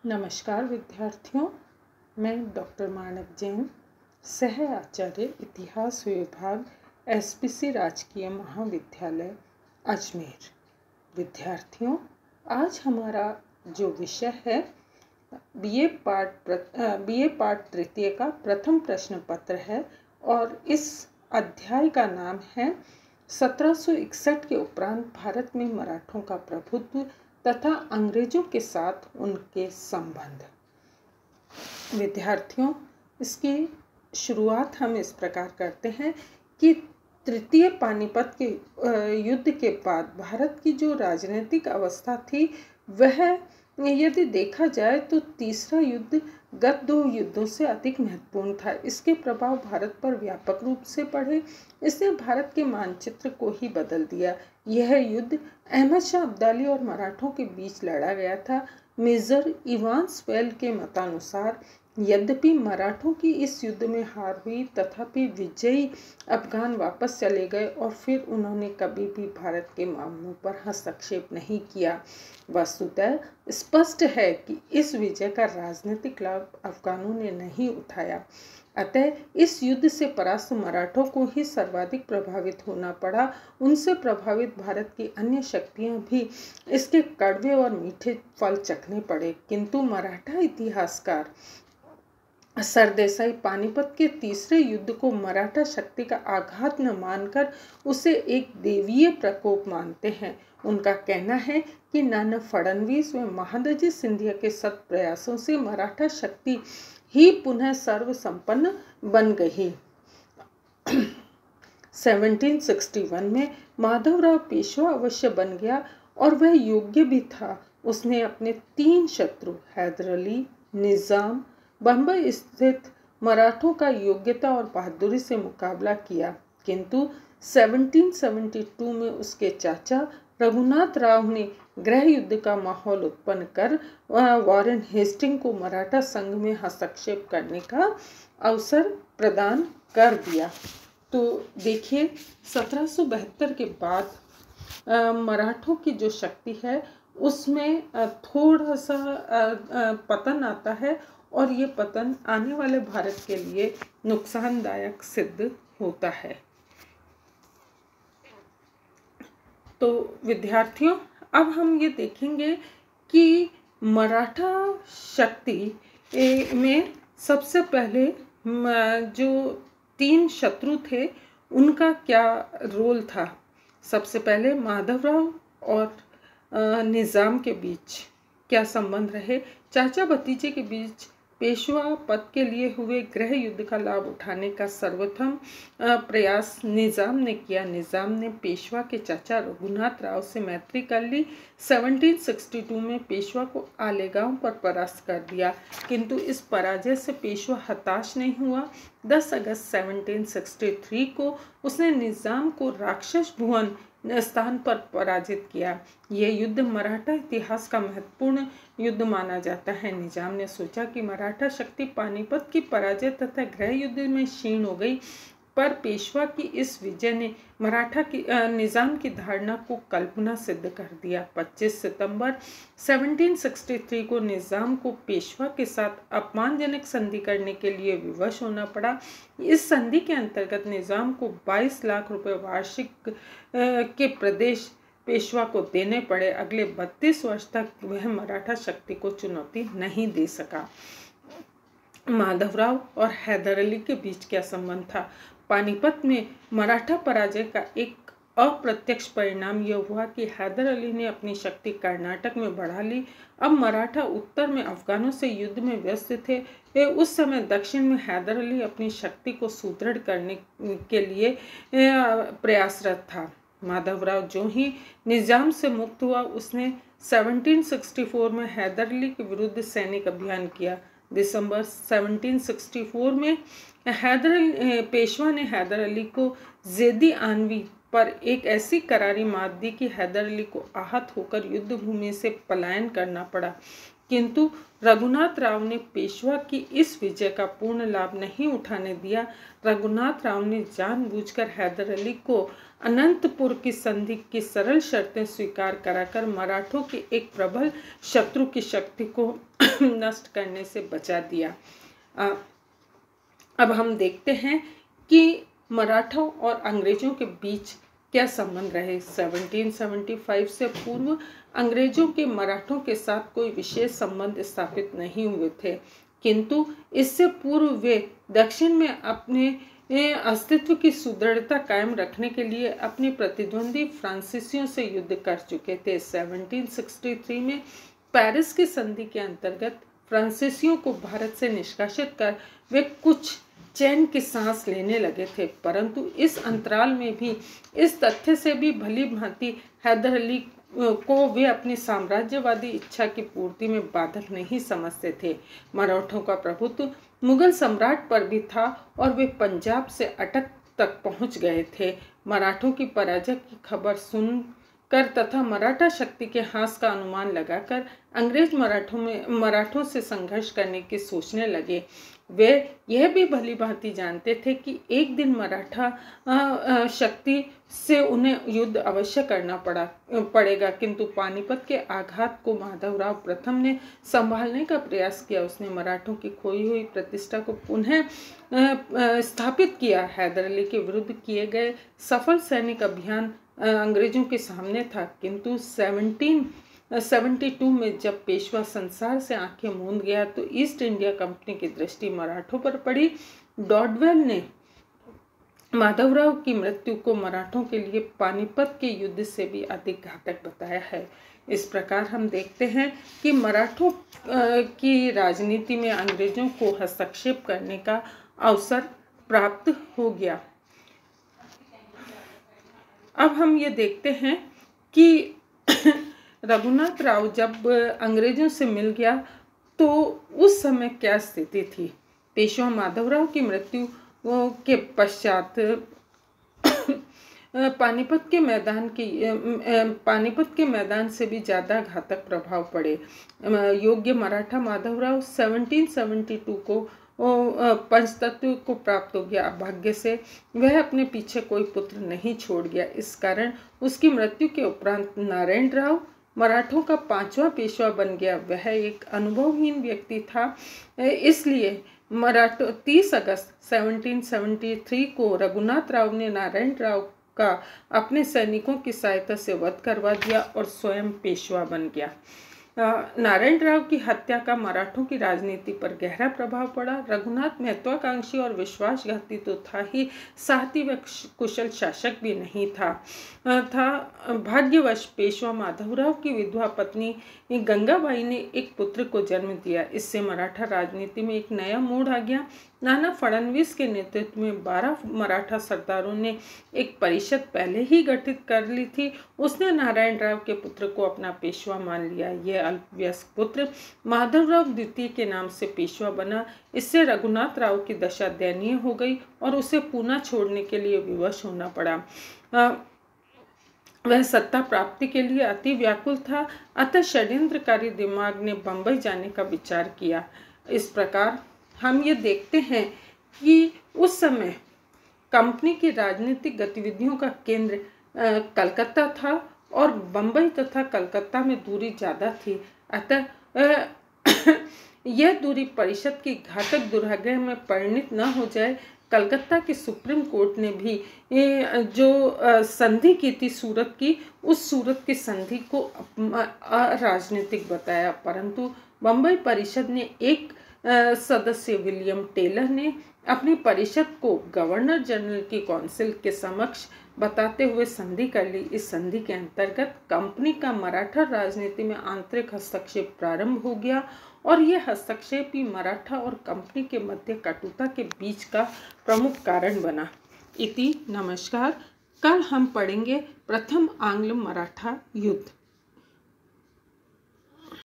नमस्कार विद्यार्थियों, मैं डॉक्टर मानव जैन, सह आचार्य इतिहास विभाग एसपीसी राजकीय महाविद्यालय अजमेर। विद्यार्थियों, आज हमारा जो विषय है बीए पार्ट तृतीय का प्रथम प्रश्न पत्र है और इस अध्याय का नाम है 1761 के उपरांत भारत में मराठों का प्रभुत्व तथा अंग्रेजों के साथ उनके संबंध। विद्यार्थियों, इसकी शुरुआत हम इस प्रकार करते हैं कि तृतीय पानीपत के युद्ध के बाद भारत की जो राजनीतिक अवस्था थी वह यदि देखा जाए तो तीसरा युद्ध गत दो युद्धों से अधिक महत्वपूर्ण था। इसके प्रभाव भारत पर व्यापक रूप से पड़े। इसने भारत के मानचित्र को ही बदल दिया। यह युद्ध अहमद शाह अब्दाली और मराठों के बीच लड़ा गया था। मेजर इवान स्वेल के मतानुसार यद्यपि मराठों की इस युद्ध में हार हुई, तथापि विजयी अफगान वापस चले गए और फिर उन्होंने कभी भी भारत के मामलों पर हस्तक्षेप नहीं किया। वस्तुतः स्पष्ट है कि इस विजय का राजनीतिक लाभ अफगानों ने नहीं उठाया। अतः इस युद्ध से परास्त मराठों को ही सर्वाधिक प्रभावित होना पड़ा। उनसे प्रभावित भारत की अन्य शक्तियां भी इसके कड़वे और मीठे फल चखने पड़े। किंतु मराठा इतिहासकार सरदेसाई पानीपत के तीसरे युद्ध को मराठा शक्ति का आघात न मानकर उसे एक देवीय प्रकोप मानते हैं। उनका कहना है कि नाना फडणवीस व महादजी सिंधिया के सत प्रयासों से मराठा शक्ति ही पुनः सर्वसंपन्न बन गई। 1761 में माधवराव पेशवा अवश्य बन गया और वह योग्य भी था। उसने अपने 3 शत्रु हैदर अली, निजाम, बम्बई स्थित मराठों का योग्यता और बहादुरी से मुकाबला किया। किंतु 1772 में उसके चाचा रघुनाथ राव ने गृह युद्ध का माहौल उत्पन्न कर वॉरेन हेस्टिंग को मराठा संघ में हस्तक्षेप करने का अवसर प्रदान कर दिया। तो देखिए, 1772 के बाद मराठों की जो शक्ति है उसमें थोड़ा सा पतन आता है और ये पतन आने वाले भारत के लिए नुकसानदायक सिद्ध होता है। तो विद्यार्थियों, अब हम ये देखेंगे कि मराठा शक्ति में सबसे पहले जो 3 शत्रु थे उनका क्या रोल था। सबसे पहले माधवराव और निजाम के बीच क्या संबंध रहे। चाचा भतीजे के बीच पेशवा पद के लिए हुए गृह युद्ध का लाभ उठाने का सर्वप्रथम प्रयास निजाम ने किया। निजाम ने पेशवा के चाचा रघुनाथ राव से मैत्री कर ली। 1762 में पेशवा को आलेगांव पर परास्त कर दिया, किंतु इस पराजय से पेशवा हताश नहीं हुआ। 10 अगस्त 1763 को उसने निजाम को राक्षस भुवन स्थान पर पराजित किया। यह युद्ध मराठा इतिहास का महत्वपूर्ण युद्ध माना जाता है। निजाम ने सोचा कि मराठा शक्ति पानीपत की पराजय तथा गृह युद्ध में क्षीण हो गई, पर पेशवा की इस विजय ने निजाम की धारणा को कल्पना सिद्ध कर दिया। 25 सितंबर 1763 को निजाम को पेशवा के साथ अपमानजनक संधि करने के लिए विवश होना पड़ा। इस संधि के अंतर्गत निजाम को 22 लाख रुपए वार्षिक के प्रदेश पेशवा को देने पड़े। अगले 32 वर्ष तक वह मराठा शक्ति को चुनौती नहीं दे सका। माधवराव और हैदर अली के बीच क्या संबंध था। पानीपत में मराठा पराजय का एक अप्रत्यक्ष परिणाम यह हुआ कि हैदर अली ने अपनी शक्ति कर्नाटक में बढ़ा ली। अब मराठा उत्तर में अफगानों से युद्ध में व्यस्त थे। उस समय दक्षिण में हैदर अली अपनी शक्ति को सुदृढ़ करने के लिए प्रयासरत था। माधवराव जो ही निजाम से मुक्त हुआ, उसने 1764 में हैदर अली के विरुद्ध सैनिक अभियान किया। दिसंबर 1764 में पेशवा ने हैदर अली को ज़ेदी आनवी पर एक ऐसी करारी मात दी कि हैदर अली को आहत होकर युद्ध भूमि से पलायन करना पड़ा। किंतु रघुनाथ राव ने पेशवा की इस विजय का पूर्ण लाभ नहीं उठाने दिया। रघुनाथ राव ने जानबूझकर हैदर अली को अनंतपुर की संधि की सरल शर्तें स्वीकार कराकर मराठों के एक प्रबल शत्रु की शक्ति को नष्ट करने से बचा दिया। अब हम देखते हैं कि मराठों और अंग्रेजों के बीच क्या संबंध रहे। 1775 से पूर्व अंग्रेजों के मराठों के साथ कोई विशेष संबंध स्थापित नहीं हुए थे, किंतु इससे पूर्व वे दक्षिण में अपने अस्तित्व की सुदृढ़ता कायम रखने के लिए अपने प्रतिद्वंदी फ्रांसीसियों से युद्ध कर चुके थे। 1763 में पेरिस की संधि के अंतर्गत फ्रांसीसियों को भारत से निष्कासित कर वे कुछ चैन की सांस लेने लगे थे, परंतु इस अंतराल में भी इस तथ्य से भी भली भांति हैदर अली को वे अपनी साम्राज्यवादी इच्छा की पूर्ति में बाधक नहीं समझते थे। मराठों का प्रभुत्व मुगल सम्राट पर भी था और वे पंजाब से अटक तक पहुंच गए थे। मराठों की पराजय की खबर सुनकर तथा मराठा शक्ति के ह्रास का अनुमान लगाकर अंग्रेज मराठों से संघर्ष करने की सोचने लगे। वे यह भी भली भांति जानते थे कि एक दिन मराठा शक्ति से उन्हें युद्ध अवश्य करना पड़ेगा, किंतु पानीपत के आघात को माधवराव प्रथम ने संभालने का प्रयास किया। उसने मराठों की खोई हुई प्रतिष्ठा को पुनः स्थापित किया। हैदर अली के विरुद्ध किए गए सफल सैनिक अभियान अंग्रेजों के सामने था, किंतु 1772 में जब पेशवा संसार से आंखें मूंद गया तो ईस्ट इंडिया कंपनी की दृष्टि मराठों पर पड़ी। डॉडवेल ने माधवराव की मृत्यु को मराठों के लिए पानीपत के युद्ध से भी अधिक घातक बताया है। इस प्रकार हम देखते हैं कि मराठों की राजनीति में अंग्रेजों को हस्तक्षेप करने का अवसर प्राप्त हो गया। अब हम ये देखते हैं कि रघुनाथ राव जब अंग्रेजों से मिल गया तो उस समय क्या स्थिति थी। पेशवा माधवराव की मृत्यु के पश्चात पानीपत के मैदान से भी ज़्यादा घातक प्रभाव पड़े। योग्य मराठा माधवराव 1772 को पंचतत्व को प्राप्त हो गया। भाग्य से वह अपने पीछे कोई पुत्र नहीं छोड़ गया। इस कारण उसकी मृत्यु के उपरांत नारायण राव मराठों का 5वां पेशवा बन गया। वह एक अनुभवहीन व्यक्ति था, इसलिए 30 अगस्त 1773 को रघुनाथ राव ने नारायण राव का अपने सैनिकों की सहायता से वध करवा दिया और स्वयं पेशवा बन गया। नारायण राव की हत्या का मराठों की राजनीति पर गहरा प्रभाव पड़ा। रघुनाथ महत्वाकांक्षी और विश्वासघाती तो था ही, साथ ही वह कुशल शासक भी नहीं था। भाग्यवश पेशवा माधवराव की विधवा पत्नी गंगाबाई ने एक पुत्र को जन्म दिया। इससे मराठा राजनीति में एक नया मोड़ आ गया। नाना फडणवीस के नेतृत्व में 12 मराठा सरदारों ने एक परिषद पहले ही गठित कर ली थी। उसने नारायण राव के पुत्र को अपना पेशवा मान लिया। यह अल्पवयस्क पुत्र माधवराव द्वितीय के नाम से पेशवा बना। इससे रघुनाथ राव की दशा दयनीय हो गई और उसे पूना छोड़ने के लिए विवश होना पड़ा। वह सत्ता प्राप्ति के लिए अति व्याकुल था, अतः षड्यंत्रकारी दिमाग ने बंबई जाने का विचार किया। इस प्रकार हम ये देखते हैं कि उस समय कंपनी की राजनीतिक गतिविधियों का केंद्र कलकत्ता था और बंबई तथा कलकत्ता में दूरी ज़्यादा थी। अतः यह दूरी परिषद की घातक दुराग्रह में परिणित न हो जाए, कलकत्ता की सुप्रीम कोर्ट ने भी जो संधि की थी सूरत की, उस सूरत की संधि को अराजनीतिक बताया। परंतु बंबई परिषद ने एक सदस्य विलियम टेलर ने अपनी परिषद को गवर्नर जनरल की काउंसिल के समक्ष बताते हुए संधि कर ली। इस संधि के अंतर्गत कंपनी का मराठा राजनीति में आंतरिक हस्तक्षेप प्रारंभ हो गया और यह हस्तक्षेप ही मराठा और कंपनी के मध्य कटुता के बीच का प्रमुख कारण बना। इति नमस्कार। कल हम पढ़ेंगे प्रथम आंग्ल मराठा युद्ध।